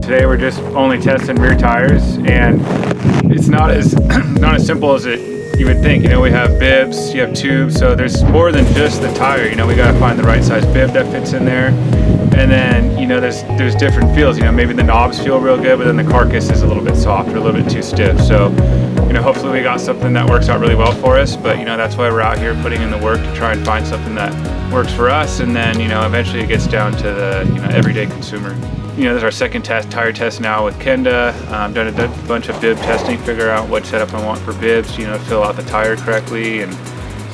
Today we're just only testing rear tires, and it's not as not as simple as you would think. You know, we have bibs, you have tubes, so there's more than just the tire. You know, we got to find the right size bib that fits in there, and then you know there's different feels. You know, maybe the knobs feel real good, but then the carcass is a little bit soft or a little bit too stiff. So you know, hopefully we got something that works out really well for us. But you know, that's why we're out here putting in the work to try and find something that works for us, and then you know, eventually it gets down to the everyday consumer. You know, this is our second tire test now with Kenda. Done a bunch of bib testing, figure out what setup I want for bibs, you know, fill out the tire correctly, and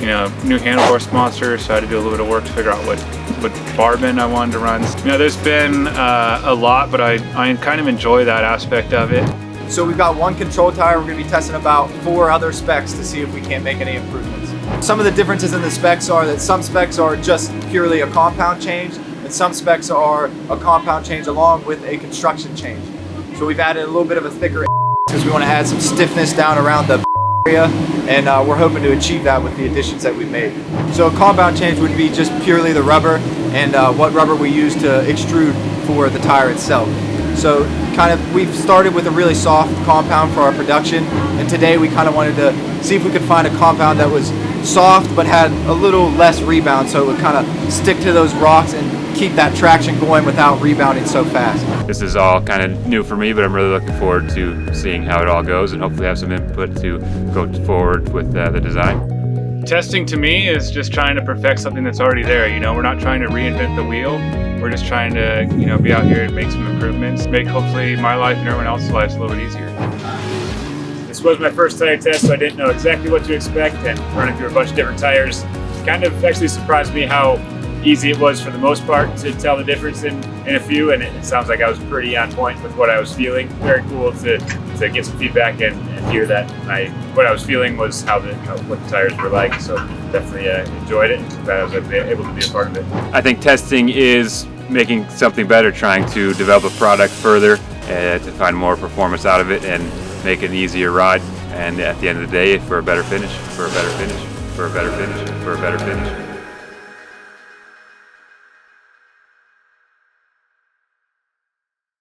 you know, new handlebar sponsor, so I had to do a little bit of work to figure out what bar bend I wanted to run. You know, there's been a lot, but I kind of enjoy that aspect of it. So we've got one control tire. We're going to be testing about 4 other specs to see if we can't make any improvements. Some of the differences in the specs are that some specs are just purely a compound change, and some specs are a compound change along with a construction change. So we've added a little bit of a thicker because we want to add some stiffness down around the area, and we're hoping to achieve that with the additions that we've made. So a compound change would be just purely the rubber and what rubber we use to extrude for the tire itself. So we've started with a really soft compound for our production, and today we kind of wanted to see if we could find a compound that was soft but had a little less rebound, so it would kind of stick to those rocks and keep that traction going without rebounding so fast. This is all kind of new for me, but I'm really looking forward to seeing how it all goes and hopefully have some input to go forward with the design. Testing to me is just trying to perfect something that's already there. You know, we're not trying to reinvent the wheel. We're just trying to, you know, be out here and make some improvements, make hopefully my life and everyone else's lives a little bit easier. This was my first tire test, so I didn't know exactly what to expect, and running through a bunch of different tires kind of actually surprised me how easy it was for the most part to tell the difference in a few, and it sounds like I was pretty on point with what I was feeling. Very cool to get some feedback and hear that what I was feeling was what the tires were like. So definitely enjoyed it, and glad I was able to be a part of it. I think testing is making something better, trying to develop a product further to find more performance out of it and make it an easier ride, and at the end of the day, for a better finish, for a better finish, for a better finish, for a better finish.